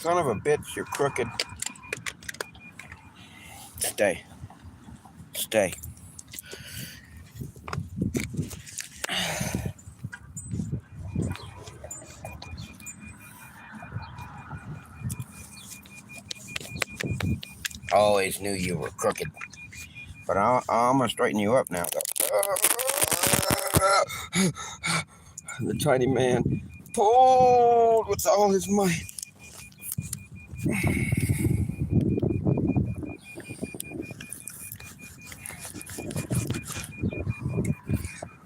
Son of a bitch, you're crooked. Stay. Stay. I always knew you were crooked. But I'm going to straighten you up now, though. The tiny man pulled with all his might.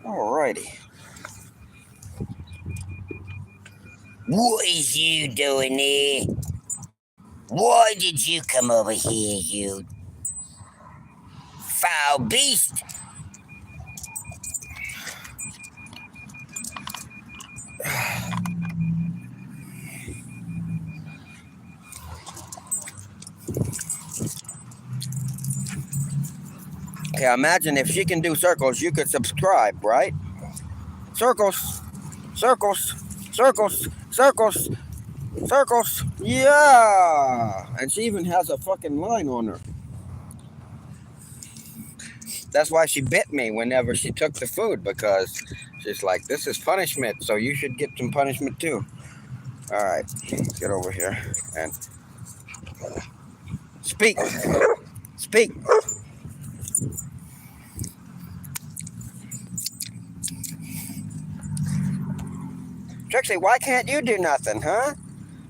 Alrighty. What is you doing there? Why did you come over here, you foul beast? Okay, imagine if she can do circles, you could subscribe, right? Circles, circles, circles, circles, circles. Yeah! And she even has a fucking line on her. That's why she bit me whenever she took the food, because she's like, this is punishment, so you should get some punishment too. All right, let's get over here and speak. Speak. Trixie, why can't you do nothing, huh?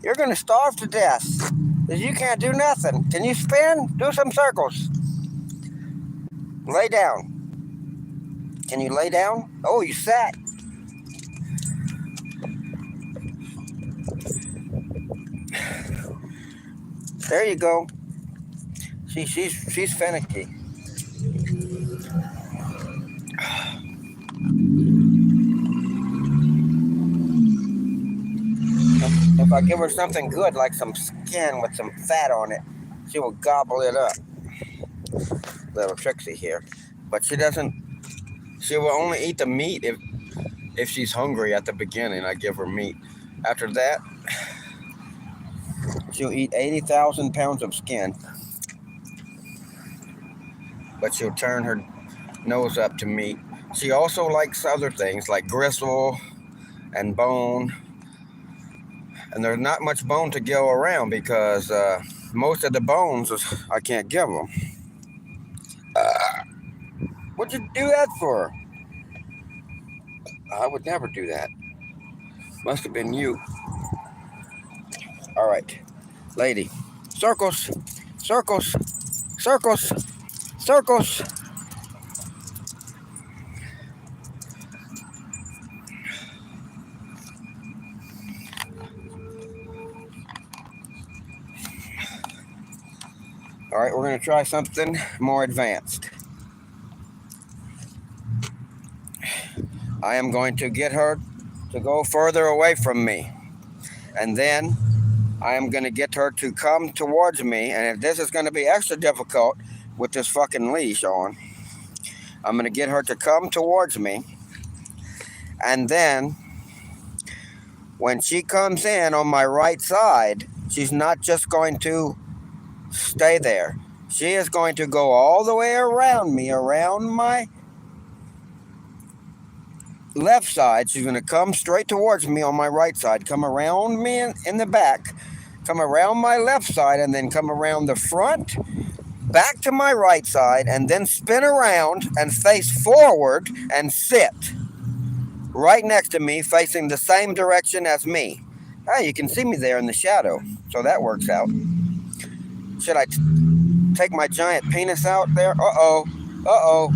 You're going to starve to death because you can't do nothing. Can you spin? Do some circles. Lay down. Can you lay down? Oh, you sat. There you go. She's finicky. If I give her something good, like some skin with some fat on it, she will gobble it up. Little Trixie here. But she doesn't, she will only eat the meat if she's hungry at the beginning. I give her meat. After that, she'll eat 80,000 pounds of skin. But she'll turn her nose up to meat. She also likes other things like gristle and bone. And there's not much bone to go around because most of the bones I can't give them. What'd you do that for? I would never do that. Must have been you. All right, lady. Circles, circles, circles, circles. All right, we're going to try something more advanced. I am going to get her to go further away from me. And then I am going to get her to come towards me. And if this is going to be extra difficult with this fucking leash on, I'm going to get her to come towards me. And then when she comes in on my right side, she's not just going to stay there. She is going to go all the way around me, around my left side. She's going to come straight towards me on my right side, come around me in the back, come around my left side, and then come around the front, back to my right side, and then spin around and face forward and sit right next to me, facing the same direction as me. Ah, you can see me there in the shadow, so that works out. Should I take my giant penis out there? Uh-oh. Uh-oh.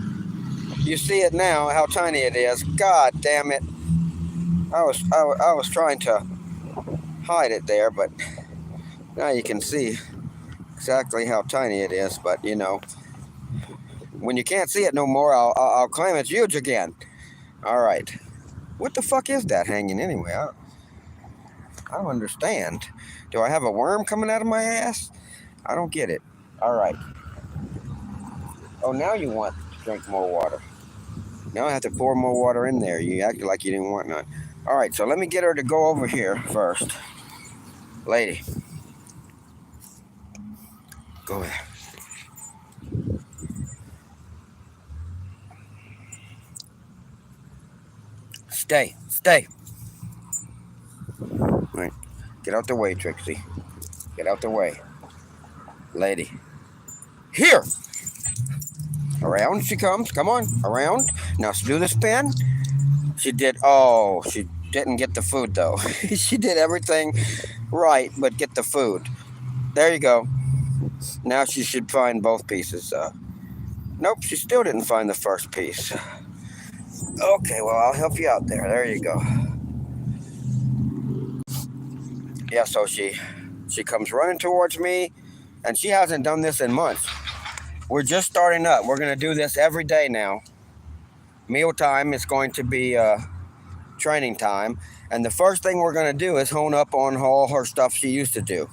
You see it now, how tiny it is. God damn it. I was trying to hide it there, but now you can see exactly how tiny it is. But, you know, when you can't see it no more, I'll claim it's huge again. All right. What the fuck is that hanging anyway? I don't understand. Do I have a worm coming out of my ass? I don't get it. All right. Oh, now you want to drink more water. Now I have to pour more water in there. You acted like you didn't want none. All right, so let me get her to go over here first. Lady, Go ahead. Stay. Right. Get out the way, Trixie. Get out the way. Lady. Here! Around she comes. Come on. Around. Now do the spin. She did. Oh, she didn't get the food, though. She did everything right, but get the food. There you go. Now she should find both pieces. Nope, she still didn't find the first piece. Okay, well, I'll help you out there. There you go. Yeah, so she comes running towards me, and she hasn't done this in months. We're just starting up. We're going to do this every day now. Mealtime is going to be training time, and the first thing we're going to do is hone up on all her stuff she used to do.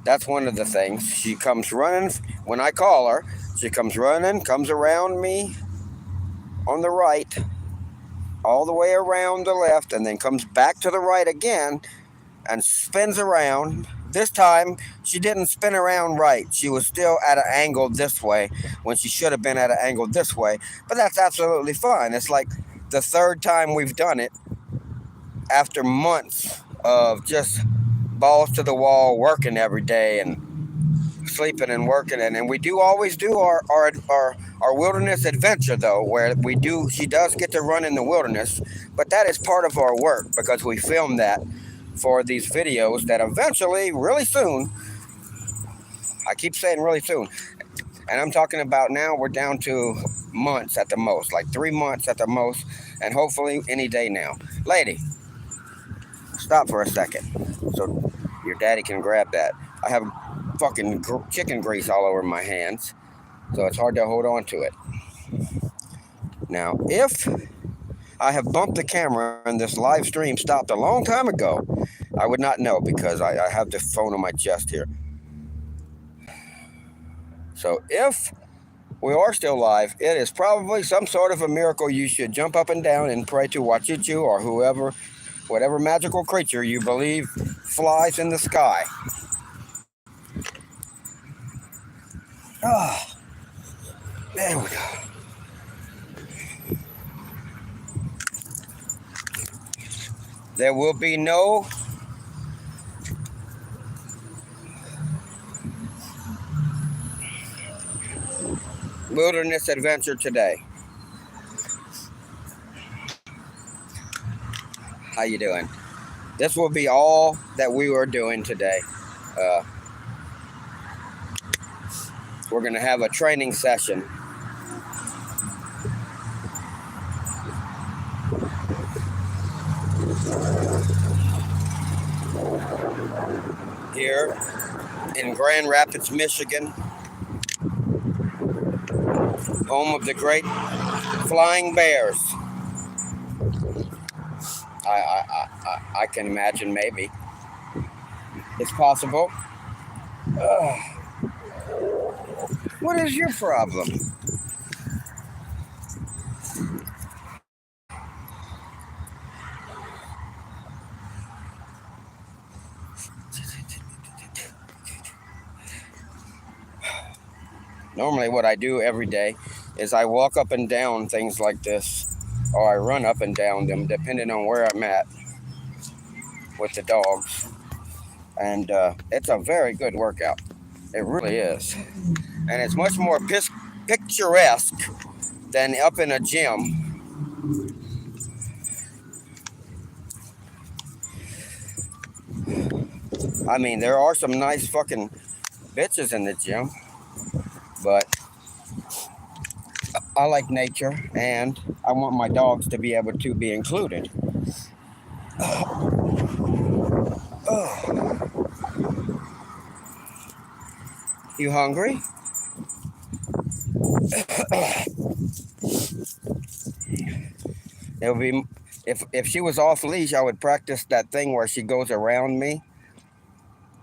That's one of the things. She comes running when I call her. She comes running, comes around me on the right, all the way around the left, and then comes back to the right again and spins around. This time, she didn't spin around right. She was still at an angle this way when she should have been at an angle this way. But that's absolutely fine. It's like the third time we've done it after months of just balls to the wall working every day and sleeping and working. And we do always do our wilderness adventure, though, where she does get to run in the wilderness. But that is part of our work because we film that for these videos that eventually, really soon, I keep saying really soon, and I'm talking about now we're down to months at the most, like 3 months at the most, and hopefully any day now. Lady, stop for a second so your daddy can grab that. I have fucking chicken grease all over my hands, so it's hard to hold on to it. Now, if I have bumped the camera and this live stream stopped a long time ago, I would not know because I have the phone on my chest here. So if we are still live, it is probably some sort of a miracle. You should jump up and down and pray to Wachichu or whoever, whatever magical creature you believe flies in the sky. Ah, there we go. There will be no wilderness adventure today. How you doing? This will be all that we are doing today. We're going to have a training session. Here in Grand Rapids, Michigan, home of the great flying bears. I can imagine maybe. It's possible. What is your problem? Normally what I do every day is I walk up and down things like this, or I run up and down them depending on where I'm at with the dogs. And it's a very good workout. It really is. And it's much more picturesque than up in a gym. I mean, there are some nice fucking bitches in the gym, but I like nature and I want my dogs to be able to be included. You hungry? It would be if she was off leash, I would practice that thing where she goes around me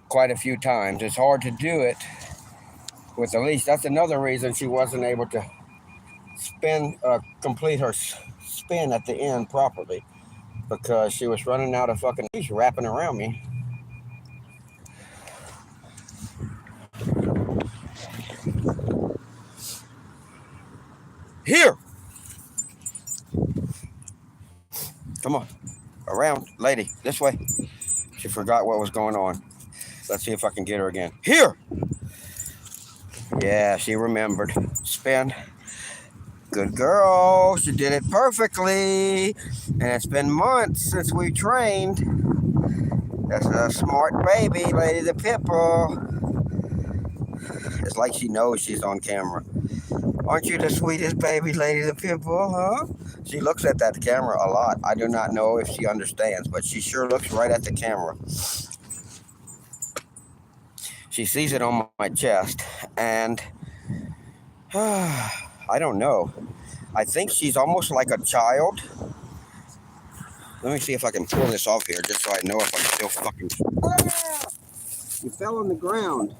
quite a few times. It's hard to do it with the leash. That's another reason she wasn't able to complete her spin at the end properly, because she was running out of fucking leash wrapping around me. Here. Come on. Around, lady. This way. She forgot what was going on. Let's see if I can get her again. Here. Yeah, she remembered. Spin. Good girl. She did it perfectly. And it's been months since we trained. That's a smart baby, Lady the Pitbull. It's like she knows she's on camera. Aren't you the sweetest baby, Lady the Pitbull, huh? She looks at that camera a lot. I do not know if she understands, but she sure looks right at the camera. She sees it on my chest, and I don't know. I think she's almost like a child. Let me see if I can pull this off here, just so I know if I'm still fucking... You fell on the ground.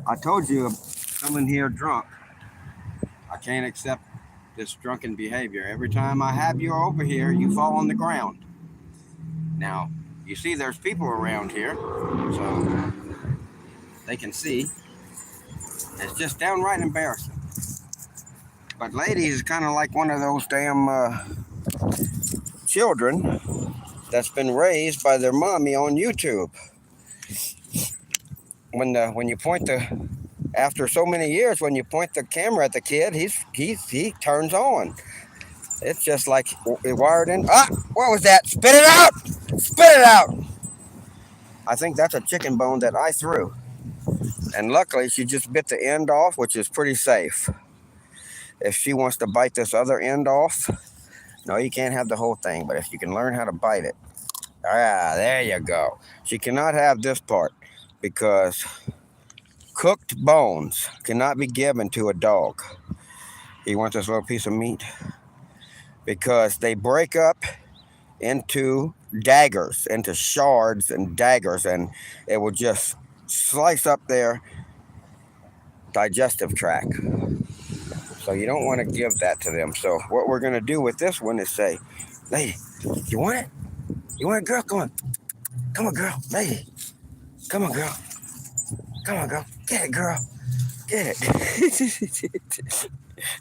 I told you I'm coming here drunk. I can't accept this drunken behavior. Every time I have you over here, you fall on the ground. Now, you see there's people around here, so they can see. It's just downright embarrassing. But lady is kind of like one of those damn children that's been raised by their mommy on YouTube. When you point the... After so many years, when you point the camera at the kid, he turns on. It's just like wired in. Ah, what was that? Spit it out! Spit it out! I think that's a chicken bone that I threw. And luckily, she just bit the end off, which is pretty safe. If she wants to bite this other end off, no, you can't have the whole thing. But if you can learn how to bite it, there you go. She cannot have this part because cooked bones cannot be given to a dog. He wants this little piece of meat because they break up into daggers, into shards and daggers, and it will just slice up their digestive tract. So you don't want to give that to them. So what we're going to do with this one is say, lady, you want it? You want it, girl? Come on. Come on, girl. Lady. Come on, girl. Come on, girl. Get it, girl. Get it.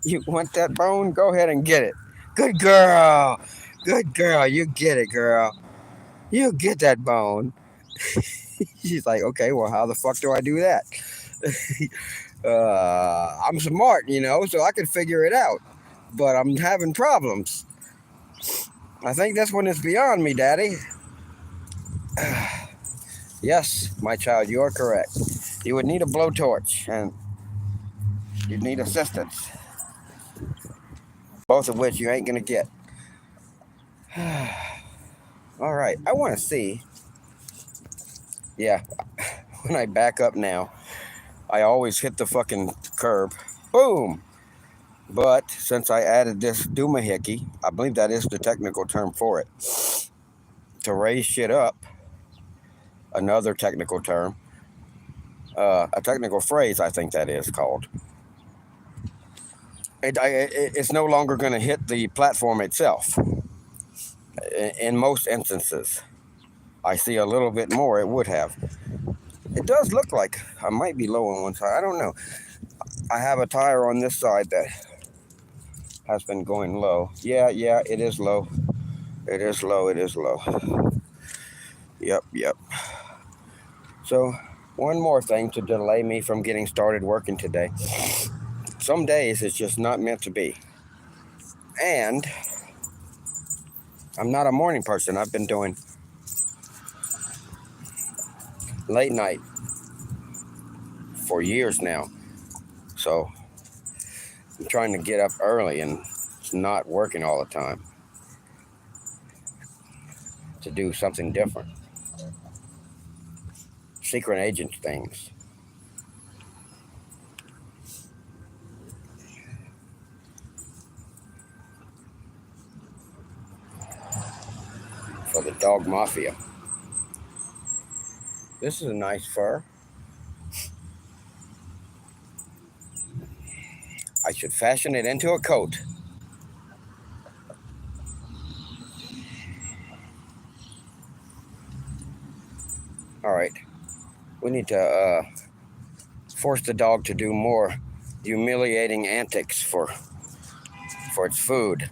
You want that bone? Go ahead and get it. Good girl. Good girl. You get it, girl. You get that bone. She's like, okay, well, how the fuck do I do that? I'm smart, so I can figure it out. But I'm having problems. I think this one is beyond me, Daddy. Yes, my child, you are correct. You would need a blowtorch, and you'd need assistance. Both of which you ain't gonna get. All right, I want to see. Yeah, when I back up now, I always hit the fucking curb. Boom! But since I added this 𝕯𝖎𝖏𝑑𝖆, I believe that is the technical term for it, to raise shit up, another technical term, a technical phrase I think that is called. It's no longer going to hit the platform itself. In most instances, I see a little bit more it would have. It does look like I might be low on one side. I don't know. I have a tire on this side that has been going low. Yeah, it is low. It is low. Yep. So, one more thing to delay me from getting started working today. Some days it's just not meant to be. And I'm not a morning person. I've been doing late night for years now. So I'm trying to get up early, and it's not working all the time to do something different. Secret agent things. For the dog mafia. This is a nice fur. I should fashion it into a coat. All right. We need to force the dog to do more humiliating antics for for its food.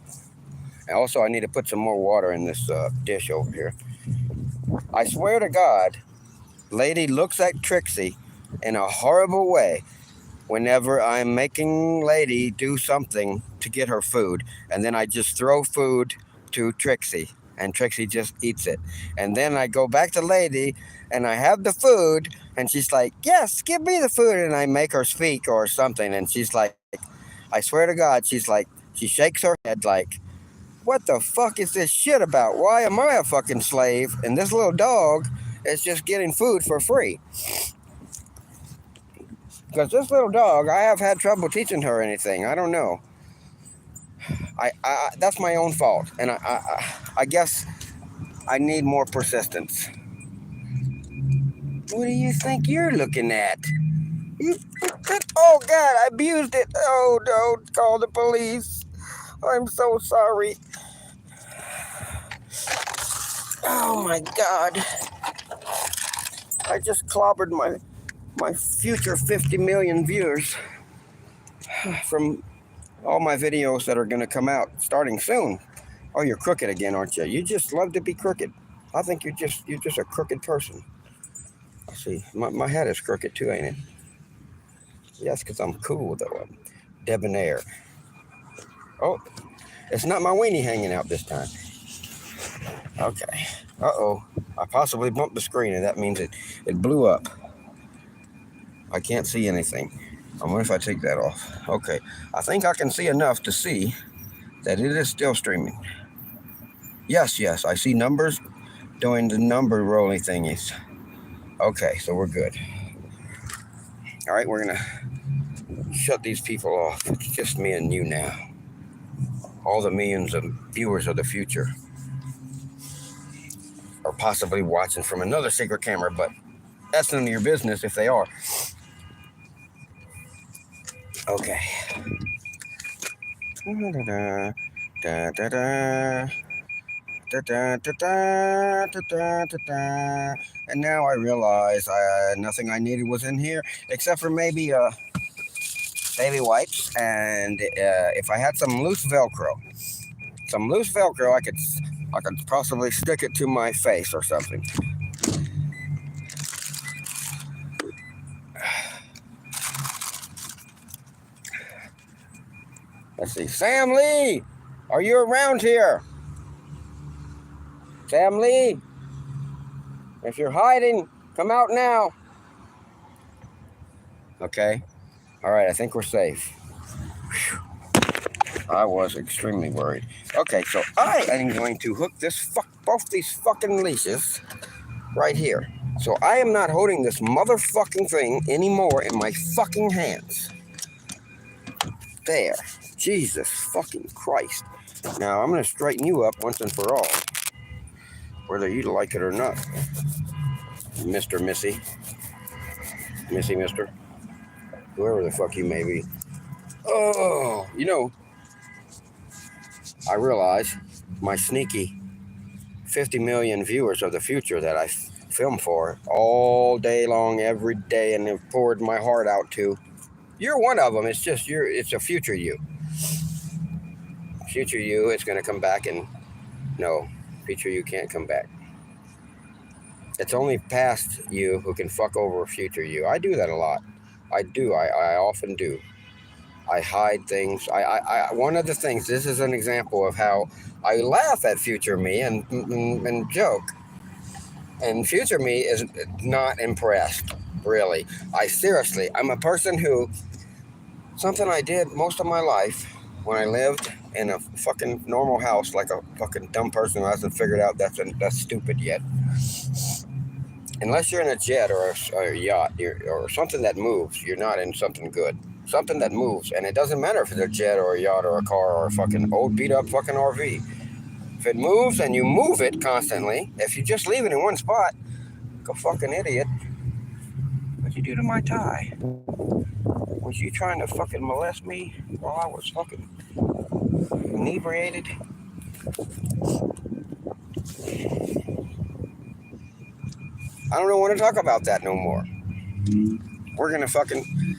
And also, I need to put some more water in this dish over here. I swear to God, Lady looks at Trixie in a horrible way whenever I'm making Lady do something to get her food. And then I just throw food to Trixie, and Trixie just eats it. And then I go back to Lady, and I have the food, and she's like, yes, give me the food. And I make her speak or something, and she's like, I swear to God, she's like, she shakes her head like, what the fuck is this shit about? Why am I a fucking slave? And this little dog is just getting food for free. Because this little dog, I have had trouble teaching her anything. I don't know. I that's my own fault. And I guess I need more persistence. What do you think you're looking at? Oh, God, I abused it. Oh, don't call the police. I'm so sorry. Oh, my God. I just clobbered my future 50 million viewers from all my videos that are going to come out starting soon. Oh, you're crooked again, aren't you? You just love to be crooked. I think you're just a crooked person. See, my head is crooked too, ain't it? Yes, because I'm cool, though. I'm debonair. Oh, it's not my weenie hanging out this time. Okay. Uh-oh. I possibly bumped the screen, and that means it blew up. I can't see anything. I wonder if I take that off. Okay. I think I can see enough to see that it is still streaming. Yes, I see numbers doing the number rolling thingies. Okay, so we're good. All right, we're going to shut these people off. It's just me and you now. All the millions of viewers of the future are possibly watching from another secret camera, but that's none of your business if they are. Okay. Da-da-da, da-da-da. And now I realize nothing I needed was in here except for maybe baby wipes, and if I had some loose Velcro, I could possibly stick it to my face or something. Let's see. Sam Lee, are you around here? Sam Lee, if you're hiding, come out now. Okay. All right, I think we're safe. Whew. I was extremely worried. Okay, so I am going to hook both these fucking leashes right here. So I am not holding this motherfucking thing anymore in my fucking hands. There. Jesus fucking Christ. Now I'm going to straighten you up once and for all, whether you like it or not, Mr. Missy, Mister, whoever the fuck you may be. Oh, I realize my sneaky 50 million viewers of the future that I film for all day long, every day, and have poured my heart out to. You're one of them. It's just it's a future you. Future you, it's going to come back, and no, future you can't come back. It's only past you who can fuck over future you. I do that a lot. I do. I often do. I hide things. One of the things, this is an example of how I laugh at future me and joke. And future me is not impressed, really. I'm a person who, something I did most of my life when I lived in a fucking normal house, like a fucking dumb person who hasn't figured out that's stupid yet. Unless you're in a jet or a yacht or something that moves, you're not in something good. Something that moves, and it doesn't matter if it's a jet or a yacht or a car or a fucking old beat up fucking RV. If it moves and you move it constantly, if you just leave it in one spot, go fucking idiot. What'd you do to my tie? Was you trying to fucking molest me while I was fucking inebriated? I don't want to talk about that no more. We're gonna fucking...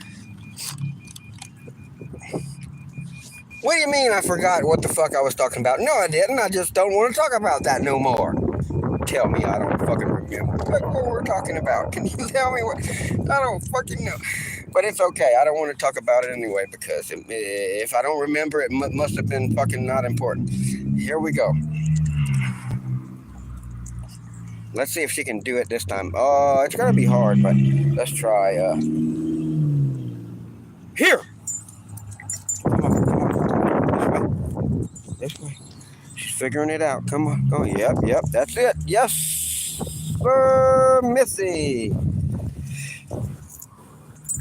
What do you mean I forgot what the fuck I was talking about? No, I didn't. I just don't want to talk about that no more. Tell me I don't fucking remember what we're talking about. Can you tell me what? I don't fucking know. But it's okay. I don't want to talk about it anyway because if I don't remember, it must have been fucking not important. Here we go. Let's see if she can do it this time. It's gonna be hard, but let's try. Here. Come on, come on. This way. She's figuring it out. Come on. Oh, yep. That's it. Yes, sir, Missy.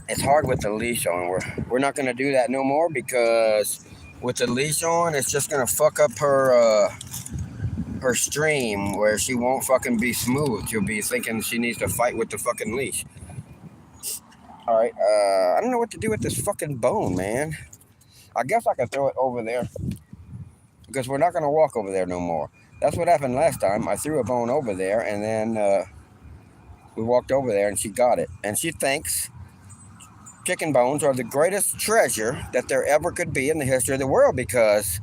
It's hard with the leash on. We're not gonna do that no more because with the leash on, it's just gonna fuck up her stream where she won't fucking be smooth. She'll be thinking she needs to fight with the fucking leash. All right. I don't know what to do with this fucking bone, man. I guess I could throw it over there because we're not gonna walk over there no more. That's what happened last time. I threw a bone over there and then we walked over there and she got it. And she thinks chicken bones are the greatest treasure that there ever could be in the history of the world because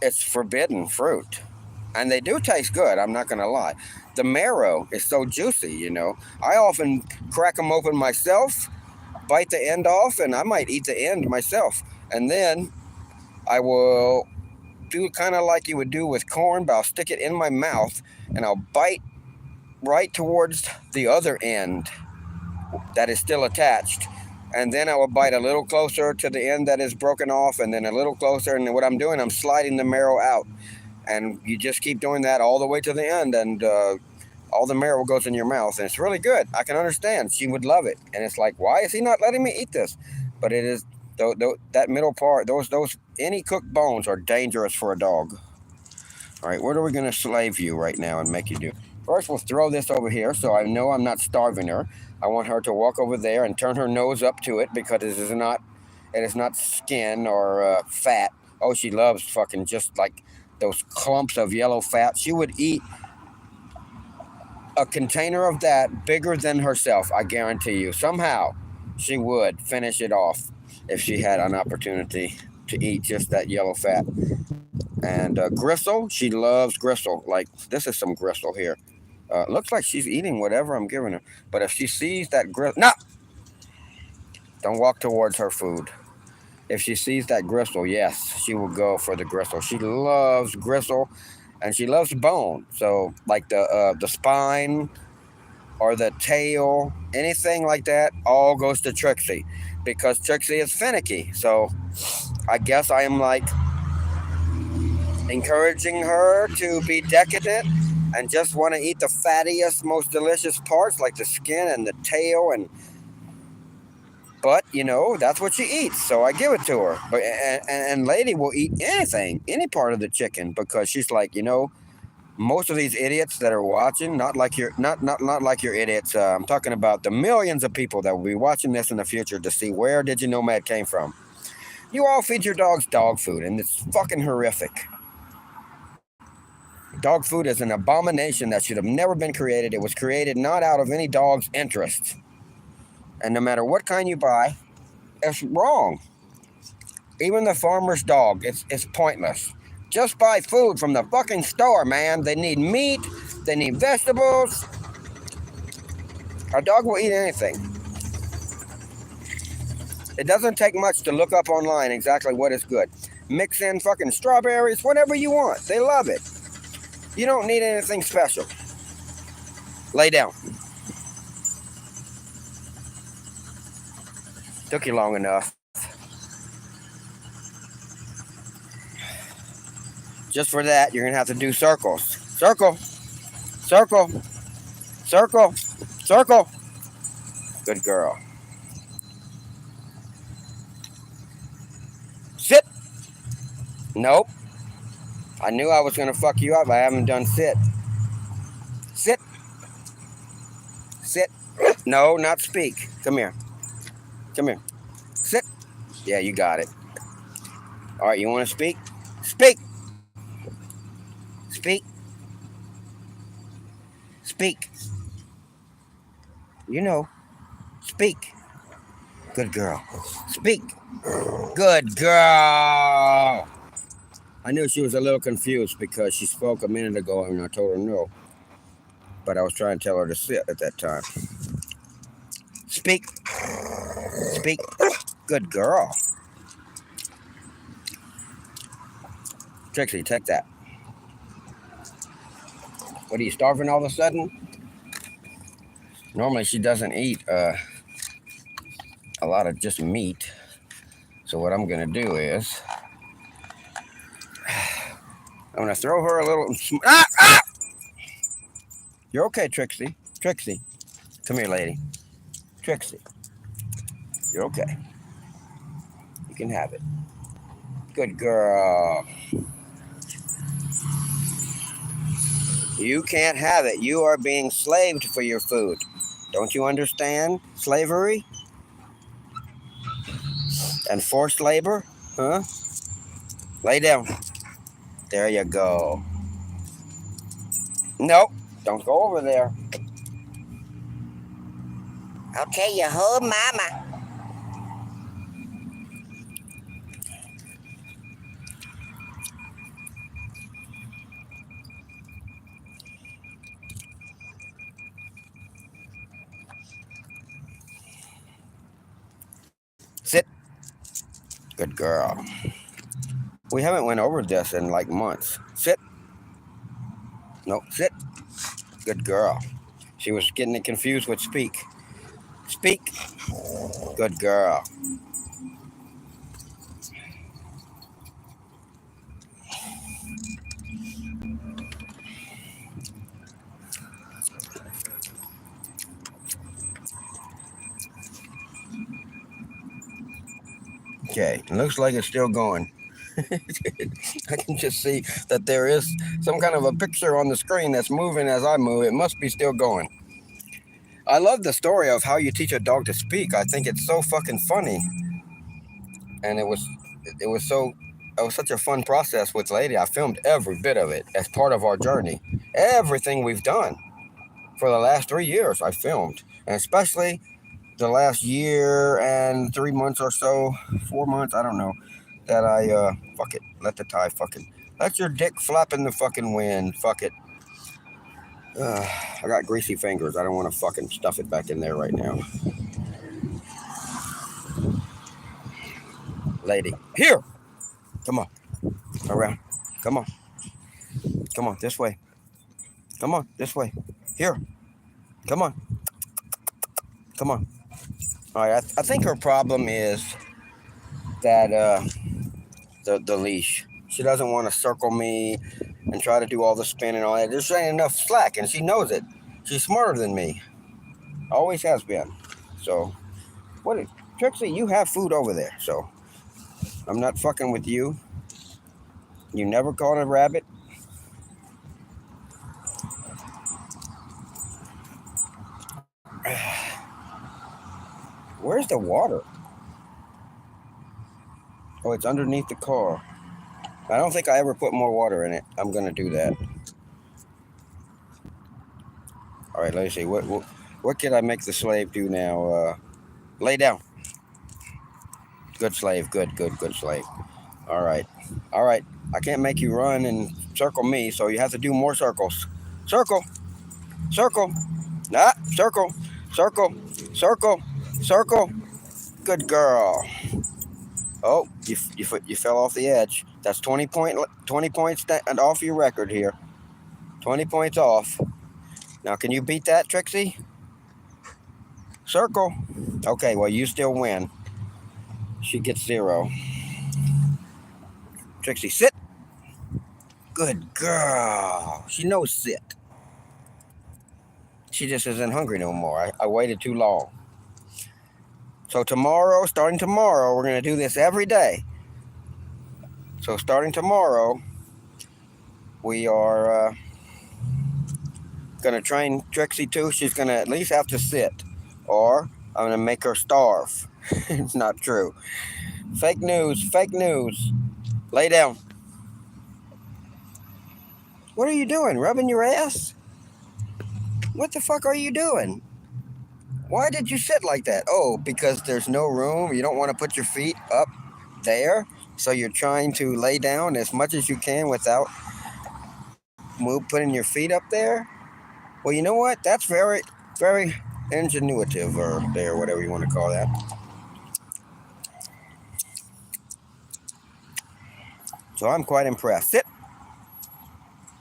it's forbidden fruit. And they do taste good, I'm not going to lie. The marrow is so juicy, you know. I often crack them open myself, bite the end off, and I might eat the end myself. And then I will do kind of like you would do with corn, but I'll stick it in my mouth and I'll bite right towards the other end that is still attached. And then I will bite a little closer to the end that is broken off, and then a little closer. And what I'm doing, I'm sliding the marrow out. And you just keep doing that all the way to the end, and all the marrow goes in your mouth. And it's really good. I can understand. She would love it. And it's like, why is he not letting me eat this? But it is, that middle part, those any cooked bones are dangerous for a dog. All right, what are we going to slave you right now and make you do? First, we'll throw this over here so I know I'm not starving her. I want her to walk over there and turn her nose up to it because it is not skin or fat. Oh, she loves fucking just like those clumps of yellow fat. She would eat a container of that bigger than herself, I guarantee you. Somehow, she would finish it off if she had an opportunity to eat just that yellow fat. And gristle, she loves gristle. Like, this is some gristle here. Looks like she's eating whatever I'm giving her. But if she sees that gristle, no! Don't walk towards her food. If she sees that gristle, yes, she will go for the gristle. She loves gristle, and she loves bone. So, like the spine or the tail, anything like that, all goes to Trixie because Trixie is finicky. So, I guess I am like encouraging her to be decadent and just want to eat the fattiest, most delicious parts like the skin and the tail but you know that's what she eats, so I give it to her. But and Lady will eat anything, any part of the chicken because she's like, most of these idiots that are watching, not like your not like your idiots. I'm talking about the millions of people that will be watching this in the future to see where Did You Nomad came from. You all feed your dogs dog food, and it's fucking horrific. Dog food is an abomination that should have never been created. It was created not out of any dog's interest. And no matter what kind you buy, it's wrong. Even the farmer's dog, it's pointless. Just buy food from the fucking store, man. They need meat, they need vegetables. Our dog will eat anything. It doesn't take much to look up online exactly what is good. Mix in fucking strawberries, whatever you want. They love it. You don't need anything special. Lay down. Took you long enough. Just for that, you're gonna have to do circles. Circle, circle, circle, circle. Good girl. Sit. Nope. I knew I was gonna fuck you up. I haven't done sit. Sit. Sit. No, not speak. Come here. Come here. Sit. Yeah, you got it. All right, you want to speak? Speak. Speak. Speak. You know. Speak. Good girl. Speak. Good girl. I knew she was a little confused because she spoke a minute ago and I told her no. But I was trying to tell her to sit at that time. Speak. Speak. Good girl. Trixie, take that. What, are you starving all of a sudden? Normally she doesn't eat a lot of just meat. So what I'm going to do is I'm going to throw her a little... Ah! You're okay, Trixie. Trixie. Come here, lady. Trixie. You're okay. You can have it. Good girl. You can't have it. You are being slaved for your food. Don't you understand slavery? And forced labor? Huh? Lay down. There you go. Nope. Don't go over there. Okay, you hold mama. Sit. Good girl. We haven't went over this in like months. Sit. No, sit. Good girl. She was getting it confused with speak. Speak. Good girl. Okay, it looks like it's still going. I can just see that there is some kind of a picture on the screen that's moving as I move. It must be still going. I love the story of how you teach a dog to speak. I think it's so fucking funny. And it was such a fun process with Lady. I filmed every bit of it as part of our journey. Everything we've done for the last 3 years I filmed. And especially the last year and 3 months or so, 4 months, I don't know, that I fuck it, let the tie fucking let your dick flap in the fucking wind. Fuck it. I got greasy fingers. I don't want to fucking stuff it back in there right now. Lady, here. Come on. Around. Come on. Come on, this way. Come on, this way. Here. Come on. Come on. All right, I think her problem is that the leash. She doesn't want to circle me and try to do all the spin and all that. There's ain't enough slack, and she knows it. She's smarter than me. Always has been. So, Trixie, you have food over there, so I'm not fucking with you. You never caught a rabbit. Where's the water? Oh, it's underneath the car. I don't think I ever put more water in it. I'm gonna do that. All right, let's see. What can I make the slave do now? Lay down. Good slave. Good slave. All right. I can't make you run and circle me, so you have to do more circles. Circle. Nah, circle. Good girl. Oh, you fell off the edge. That's 20 points off your record here. 20 points off. Now, can you beat that, Trixie? Circle. Okay, well, you still win. She gets 0. Trixie, sit. Good girl. She knows sit. She just isn't hungry no more. I waited too long. So starting tomorrow, we're going to do this every day. So starting tomorrow, we are going to train Trixie too. She's going to at least have to sit. Or I'm going to make her starve. It's not true. Fake news. Lay down. What are you doing? Rubbing your ass? What the fuck are you doing? Why did you sit like that? Oh, because there's no room. You don't want to put your feet up there. So you're trying to lay down as much as you can without putting your feet up there. Well, you know what? That's very, very ingenuitive, or there, whatever you want to call that. So I'm quite impressed. Sit.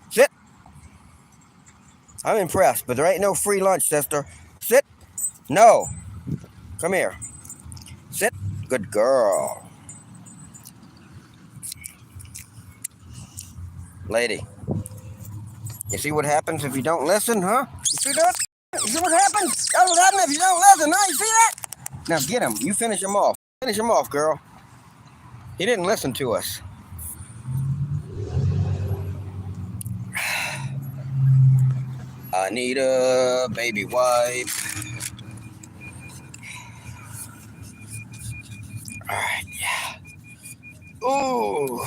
Sit. I'm impressed, but there ain't no free lunch, sister. Sit. No. Come here. Sit. Good girl. Lady. You see what happens if you don't listen, huh? You see that? You see what happens? That's what happens if you don't listen, huh? You see that? Now get him. You finish him off. Finish him off, girl. He didn't listen to us. I need a baby wipe. All right, yeah. Ooh.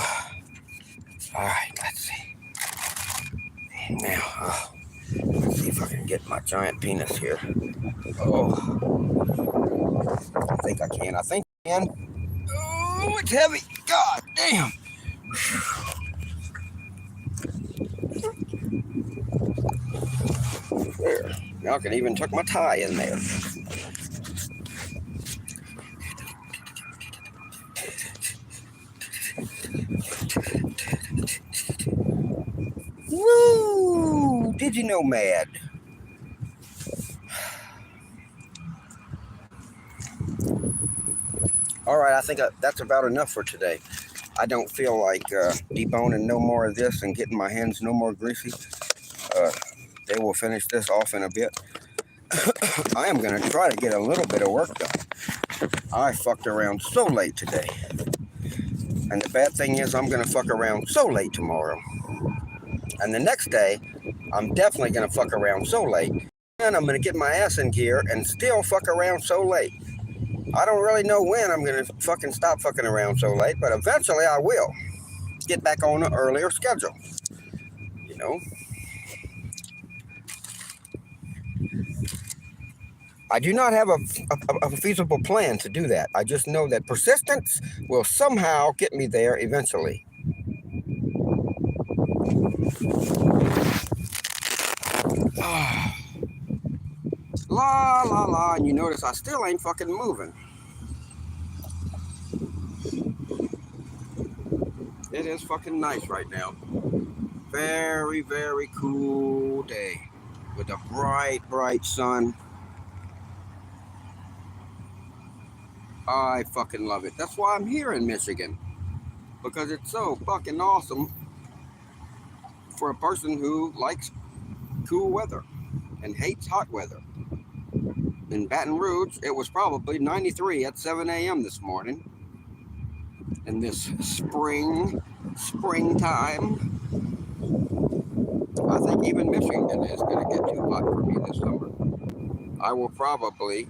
All right, let's see. Now, let's see if I can get my giant penis here. Oh, I think I can. I think I can. Oh, it's heavy. God damn. There. Now I can even tuck my tie in there. Woo! Did you know, mad? All right, I think that's about enough for today. I don't feel like deboning no more of this and getting my hands no more greasy. They will finish this off in a bit. I am going to try to get a little bit of work done. I fucked around so late today. And the bad thing is I'm going to fuck around so late tomorrow. And the next day, I'm definitely going to fuck around so late. And I'm going to get my ass in gear and still fuck around so late. I don't really know when I'm going to fucking stop fucking around so late, but eventually I will get back on an earlier schedule. You know? I do not have a feasible plan to do that. I just know that persistence will somehow get me there eventually. La, la, la, and you notice I still ain't fucking moving. It is fucking nice right now. Very, very cool day with a bright, bright sun. I fucking love it. That's why I'm here in Michigan, because it's so fucking awesome for a person who likes cool weather and hates hot weather. In Baton Rouge, it was probably 93 at 7 a.m. this morning. In this springtime. I think even Michigan is going to get too hot for me this summer. I will probably...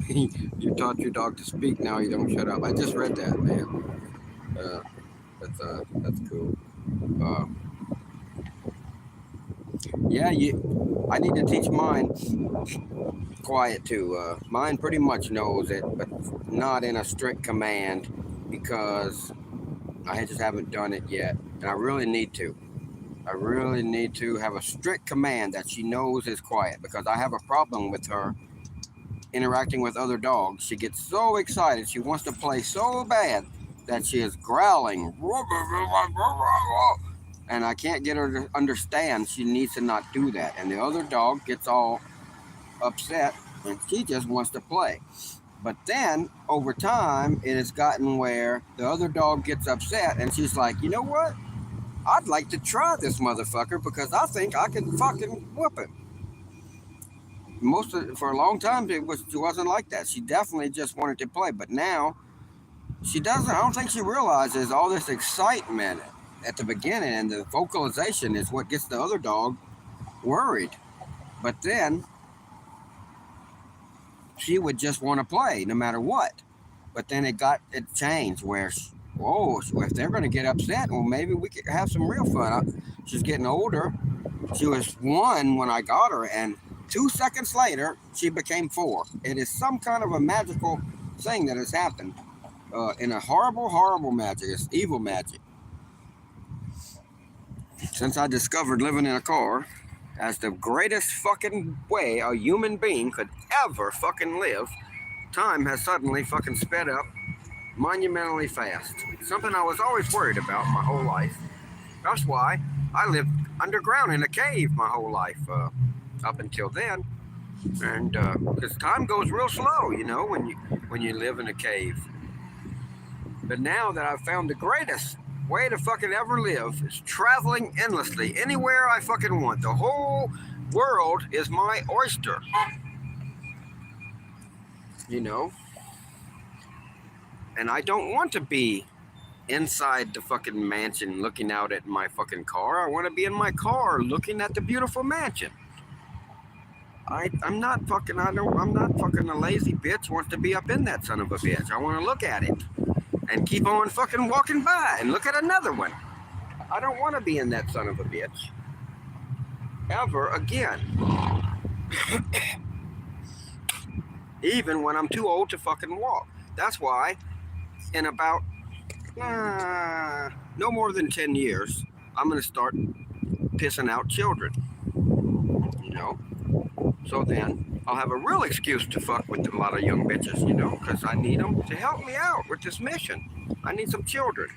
You taught your dog to speak, now you don't shut up. I just read that, man. That's cool. Yeah, I need to teach mine quiet too. Mine pretty much knows it, but not in a strict command, because I just haven't done it yet, and I really need to. I really need to have a strict command that she knows is quiet, because I have a problem with her interacting with other dogs. She gets so excited. She wants to play so bad that she is growling. And I can't get her to understand she needs to not do that. And the other dog gets all upset and she just wants to play. But then over time, it has gotten where the other dog gets upset and she's like, you know what? I'd like to try this motherfucker because I think I can fucking whoop it. For a long time, she wasn't like that. She definitely just wanted to play. But now, she doesn't. I don't think she realizes all this excitement at the beginning and the vocalization is what gets the other dog worried. But then, she would just want to play no matter what. But then it changed where, if they're going to get upset, well, maybe we could have some real fun. She's getting older. She was 1 when I got her, and 2 seconds later, she became 4. It is some kind of a magical thing that has happened. In a horrible, horrible magic. It's evil magic. Since I discovered living in a car as the greatest fucking way a human being could ever fucking live, time has suddenly fucking sped up monumentally fast. Something I was always worried about my whole life. That's why I lived underground in a cave my whole life up until then. And because time goes real slow, you know, when you live in a cave. But now that I've found the greatest way to fucking ever live is traveling endlessly anywhere I fucking want. The whole world is my oyster. You know? And I don't want to be inside the fucking mansion looking out at my fucking car. I want to be in my car looking at the beautiful mansion. I'm not fucking a lazy bitch who wants to be up in that son of a bitch. I want to look at it and keep on fucking walking by and look at another one. I don't want to be in that son of a bitch ever again. Even when I'm too old to fucking walk. That's why in about no more than 10 years, I'm going to start pissing out children. You know? So then I'll have a real excuse to fuck with a lot of young bitches, you know, because I need them to help me out with this mission. I need some children.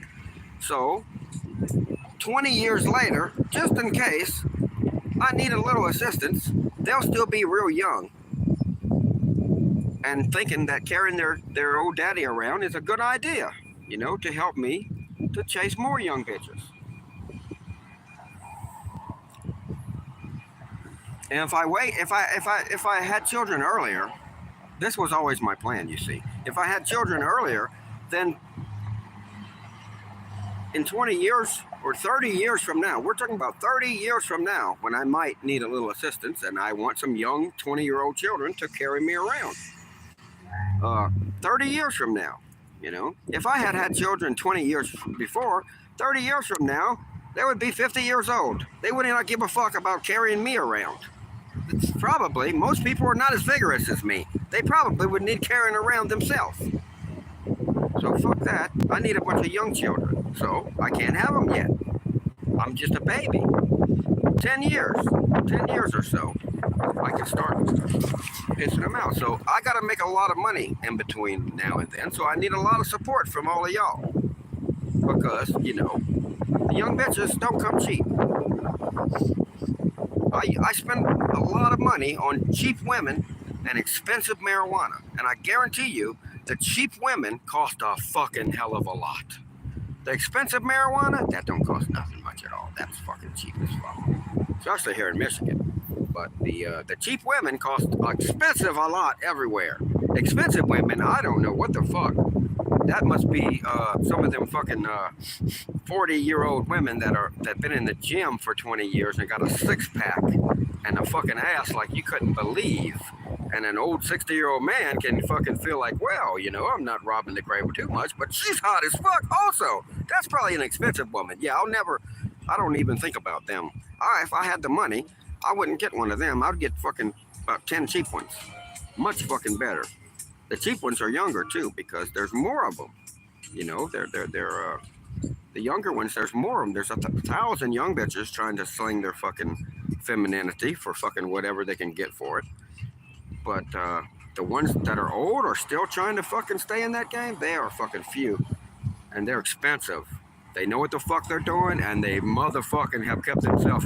So 20 years later, just in case I need a little assistance, they'll still be real young and thinking that carrying their old daddy around is a good idea, you know, to help me to chase more young bitches. And if I had children earlier, this was always my plan, you see. If I had children earlier, then in 20 years or 30 years from now, we're talking about 30 years from now, when I might need a little assistance and I want some young 20-year-old children to carry me around. 30 years from now, you know, if I had children 20 years before, 30 years from now, they would be 50 years old. They would not give a fuck about carrying me around. It's probably, most people are not as vigorous as me. They probably would need carrying around themselves. So fuck that. I need a bunch of young children. So I can't have them yet. I'm just a baby. 10 years or so, I can start pissing them out. So I got to make a lot of money in between now and then. So I need a lot of support from all of y'all. Because, you know, the young bitches don't come cheap. I spend a lot of money on cheap women and expensive marijuana. And I guarantee you, the cheap women cost a fucking hell of a lot. The expensive marijuana, that don't cost nothing much at all. That's fucking cheap as fuck. Especially here in Michigan. But the cheap women cost expensive a lot everywhere. Expensive women, I don't know what the fuck. That must be some of them fucking 40-year-old women that been in the gym for 20 years and got a 6-pack and a fucking ass like you couldn't believe. And an old 60-year-old man can fucking feel like, well, you know, I'm not robbing the grave too much, but she's hot as fuck also. That's probably an expensive woman. Yeah, I don't even think about them. If I had the money, I wouldn't get one of them. I'd get fucking about 10 cheap ones. Much fucking better. The cheap ones are younger too because there's more of them. You know, they're the younger ones. There's more of them. There's 1,000 young bitches trying to sling their fucking femininity for fucking whatever they can get for it. But the ones that are old are still trying to fucking stay in that game. They are fucking few, and they're expensive. They know what the fuck they're doing, and they motherfucking have kept themselves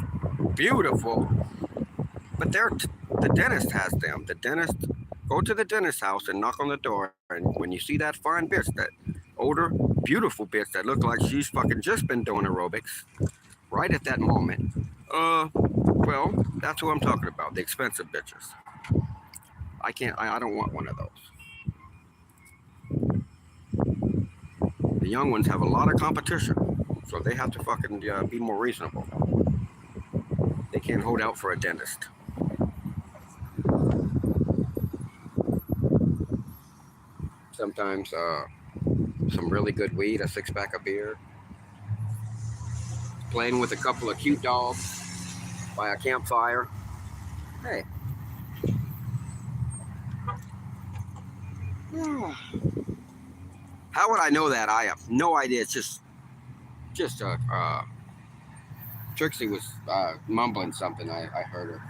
beautiful. But the dentist has them. The dentist. Go to the dentist's house and knock on the door, and when you see that fine bitch, that older, beautiful bitch that look like she's fucking just been doing aerobics, right at that moment, well, that's who I'm talking about, the expensive bitches. I don't want one of those. The young ones have a lot of competition, so they have to fucking be more reasonable. They can't hold out for a dentist. Sometimes some really good weed, a 6-pack of beer, playing with a couple of cute dogs by a campfire. Hey, How would I know that? I have no idea. It's just Trixie was mumbling something. I heard her.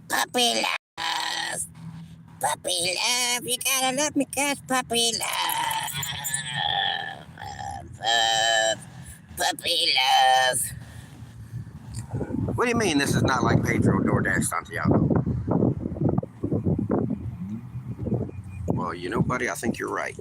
Puppy love. Puppy love. You gotta love me 'cause puppy love. Puppy love. What do you mean this is not like Pedro DoorDash Santiago? Well, you know, buddy, I think you're right.